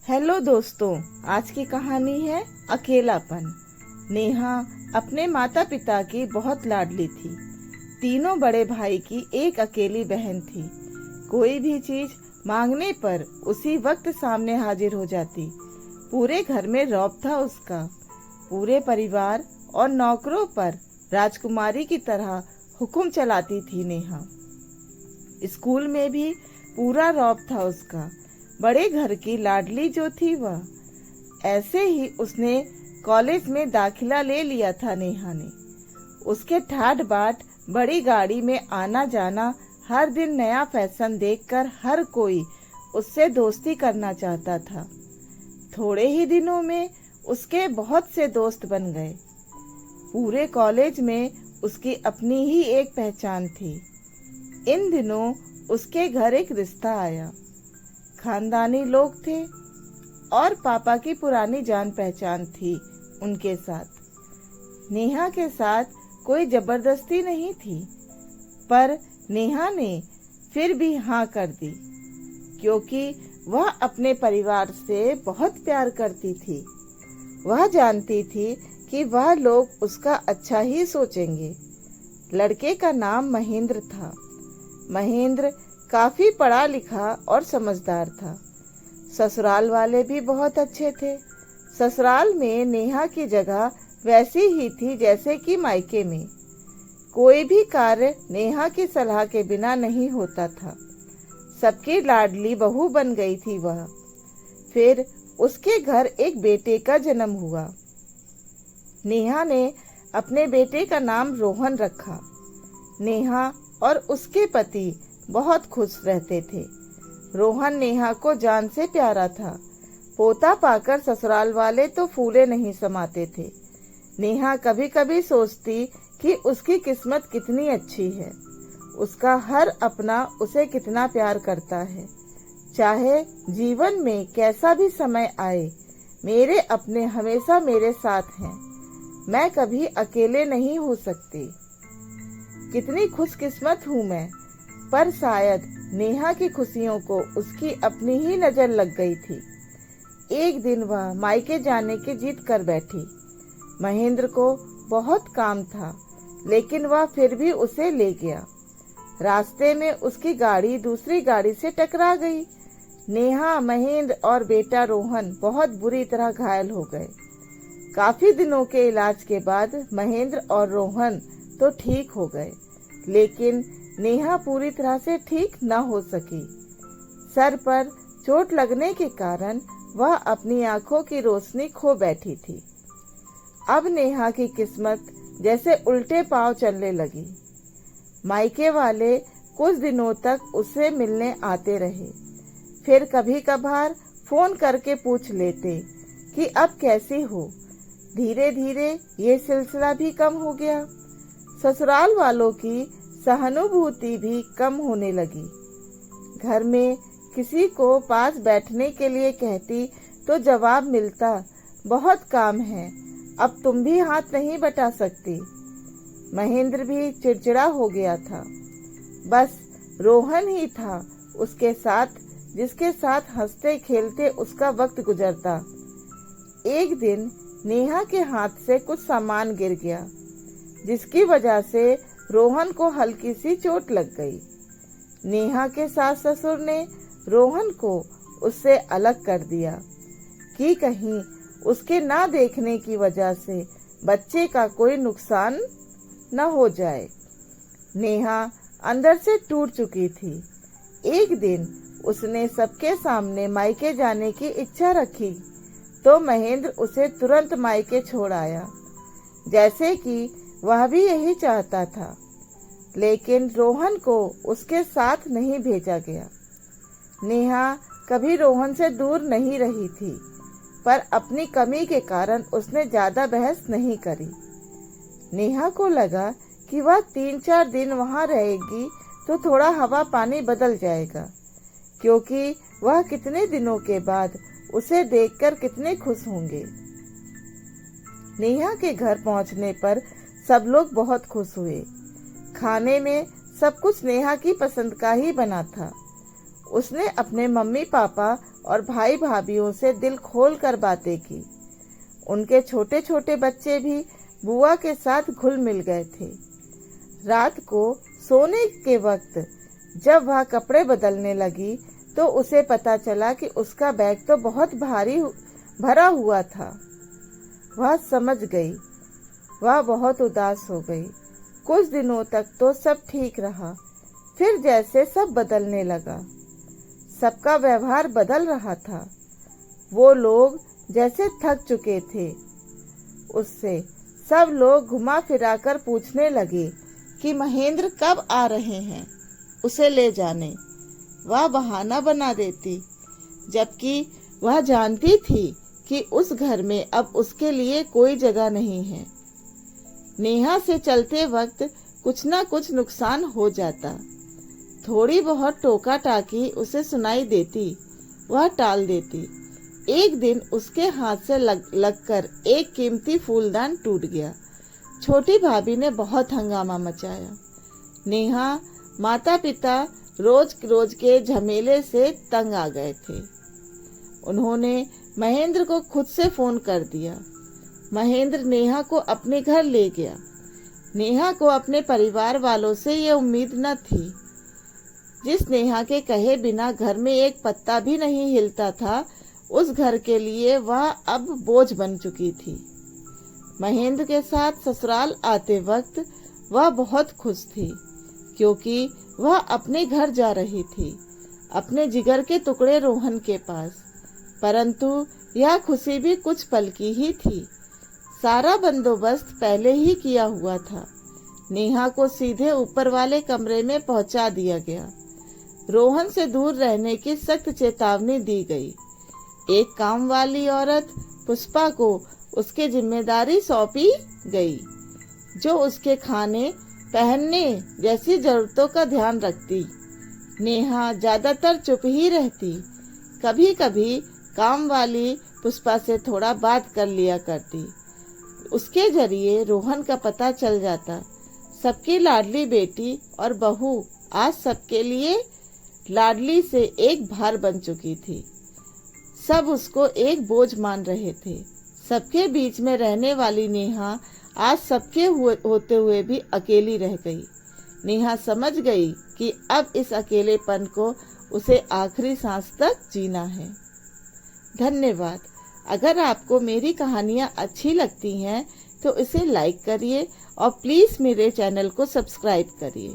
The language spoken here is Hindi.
हेलो दोस्तों, आज की कहानी है अकेलापन। नेहा अपने माता पिता की बहुत लाडली थी। तीनों बड़े भाई की एक अकेली बहन थी। कोई भी चीज मांगने पर उसी वक्त सामने हाजिर हो जाती। पूरे घर में रौब था उसका। पूरे परिवार और नौकरों पर राजकुमारी की तरह हुक्म चलाती थी नेहा। स्कूल में भी पूरा रौब था उसका। बड़े घर की लाडली जो थी वह। ऐसे ही उसने कॉलेज में दाखिला ले लिया था नेहा ने। उसके ठाट बाट बड़ी गाड़ी में आना जाना, हर दिन नया फैशन देखकर हर कोई उससे दोस्ती करना चाहता था। थोड़े ही दिनों में उसके बहुत से दोस्त बन गए। पूरे कॉलेज में उसकी अपनी ही एक पहचान थी। इन दिनों उसके घर एक रिश्ता आया। खानदानी लोग थे और पापा की पुरानी जान पहचान थी उनके साथ। नेहा के साथ कोई जबरदस्ती नहीं थी, पर नेहा ने फिर भी हाँ कर दी, क्योंकि वह अपने परिवार से बहुत प्यार करती थी। वह जानती थी कि वह लोग उसका अच्छा ही सोचेंगे। लड़के का नाम महेंद्र था। महेंद्र काफी पढ़ा लिखा और समझदार था। ससुराल वाले भी बहुत अच्छे थे। ससुराल में नेहा की जगह वैसी ही थी जैसे कि मायके में। कोई भी कार्य नेहा की सलाह के बिना नहीं होता था। सबकी लाडली बहू बन गई थी वह। फिर उसके घर एक बेटे का जन्म हुआ। नेहा ने अपने बेटे का नाम रोहन रखा। नेहा और उसके पति बहुत खुश रहते थे। रोहन नेहा को जान से प्यारा था। पोता पाकर ससुराल वाले तो फूले नहीं समाते थे। नेहा कभी कभी सोचती कि उसकी किस्मत कितनी अच्छी है। उसका हर अपना उसे कितना प्यार करता है। चाहे जीवन में कैसा भी समय आए, मेरे अपने हमेशा मेरे साथ हैं। मैं कभी अकेले नहीं हो सकती। कितनी खुशकिस्मत हूँ मैं। पर शायद नेहा की खुशियों को उसकी अपनी ही नजर लग गई थी। एक दिन वह मायके जाने की जिद कर बैठी। महेंद्र को बहुत काम था, लेकिन वह फिर भी उसे ले गया। रास्ते में उसकी गाड़ी दूसरी गाड़ी से टकरा गई। नेहा, महेंद्र और बेटा रोहन बहुत बुरी तरह घायल हो गए। काफी दिनों के इलाज के बाद महेंद्र और रोहन तो ठीक हो गए, लेकिन नेहा पूरी तरह से ठीक न हो सकी। सर पर चोट लगने के कारण वह अपनी आंखों की रोशनी खो बैठी थी। अब नेहा की किस्मत जैसे उल्टे पांव चलने लगी। मायके वाले कुछ दिनों तक उससे मिलने आते रहे। फिर कभी कभार फोन करके पूछ लेते कि अब कैसी हो। धीरे धीरे ये सिलसिला भी कम हो गया। ससुराल वालों की सहानुभूति भी कम होने लगी। घर में किसी को पास बैठने के लिए कहती तो जवाब मिलता, बहुत काम है, अब तुम भी हाथ नहीं बटा सकती। महेंद्र भी चिड़चिड़ा हो गया था। बस रोहन ही था उसके साथ, जिसके साथ हंसते खेलते उसका वक्त गुजरता। एक दिन नेहा के हाथ से कुछ सामान गिर गया, जिसकी वजह से रोहन को हल्की सी चोट लग गई। नेहा के सास ससुर ने रोहन को उससे अलग कर दिया कि कहीं उसके ना देखने की वजह से बच्चे का कोई नुकसान न हो जाए। नेहा अंदर से टूट चुकी थी। एक दिन उसने सबके सामने मायके जाने की इच्छा रखी तो महेंद्र उसे तुरंत मायके छोड़ आया, जैसे कि वह भी यही चाहता था। लेकिन रोहन को उसके साथ नहीं भेजा गया। नेहा कभी रोहन से दूर नहीं रही थी, पर अपनी कमी के कारण उसने ज्यादा बहस नहीं करी। नेहा को लगा कि वह 3-4 दिन वहां रहेगी तो थोड़ा हवा पानी बदल जाएगा, क्योंकि वह कितने दिनों के बाद उसे देखकर कितने खुश होंगे। नेहा के घर पहुंचने पर सब लोग बहुत खुश हुए। खाने में सब कुछ नेहा की पसंद का ही बना था। उसने अपने मम्मी पापा और भाई भाभीयों से दिल खोल कर बातें की। उनके छोटे छोटे बच्चे भी बुआ के साथ घुल मिल गए थे। रात को सोने के वक्त जब वह कपड़े बदलने लगी तो उसे पता चला कि उसका बैग तो बहुत भारी भरा हुआ था। वह समझ गई। वह बहुत उदास हो गई। कुछ दिनों तक तो सब ठीक रहा, फिर जैसे सब बदलने लगा। सबका व्यवहार बदल रहा था। वो लोग जैसे थक चुके थे उससे। सब लोग घुमा फिराकर पूछने लगे कि महेंद्र कब आ रहे हैं उसे ले जाने। वह बहाना बना देती, जबकि वह जानती थी कि उस घर में अब उसके लिए कोई जगह नहीं है। नेहा से चलते वक्त कुछ ना कुछ नुकसान हो जाता। थोड़ी बहुत टोका टाकी उसे सुनाई देती, वह टाल देती। एक दिन उसके हाथ से लगकर एक कीमती फूलदान टूट गया। छोटी भाभी ने बहुत हंगामा मचाया। नेहा माता पिता रोज रोज के झमेले से तंग आ गए थे। उन्होंने महेंद्र को खुद से फोन कर दिया। महेंद्र नेहा को अपने घर ले गया। नेहा को अपने परिवार वालों से ये उम्मीद न थी। जिस नेहा के कहे बिना घर में एक पत्ता भी नहीं हिलता था, उस घर के लिए वह अब बोझ बन चुकी थी। महेंद्र के साथ ससुराल आते वक्त वह बहुत खुश थी, क्योंकि वह अपने घर जा रही थी, अपने जिगर के टुकड़े रोहन के पास। परंतु यह खुशी भी कुछ पल की ही थी। सारा बंदोबस्त पहले ही किया हुआ था। नेहा को सीधे ऊपर वाले कमरे में पहुंचा दिया गया। रोहन से दूर रहने की सख्त चेतावनी दी गई। एक काम वाली औरत पुष्पा को उसकी जिम्मेदारी सौंपी गई, जो उसके खाने पहनने जैसी जरूरतों का ध्यान रखती। नेहा ज्यादातर चुप ही रहती। कभी कभी काम वाली पुष्पा से थोड़ा बात कर लिया करती। उसके जरिए रोहन का पता चल जाता। सबकी लाडली बेटी और बहू आज सबके लिए लाडली से एक भार बन चुकी थी। सब उसको एक बोझ मान रहे थे। सबके बीच में रहने वाली नेहा आज सबके होते हुए भी अकेली रह गई। नेहा समझ गई कि अब इस अकेलेपन को उसे आखिरी सांस तक जीना है। धन्यवाद। अगर आपको मेरी कहानियाँ अच्छी लगती हैं तो इसे लाइक करिए और प्लीज़ मेरे चैनल को सब्सक्राइब करिए।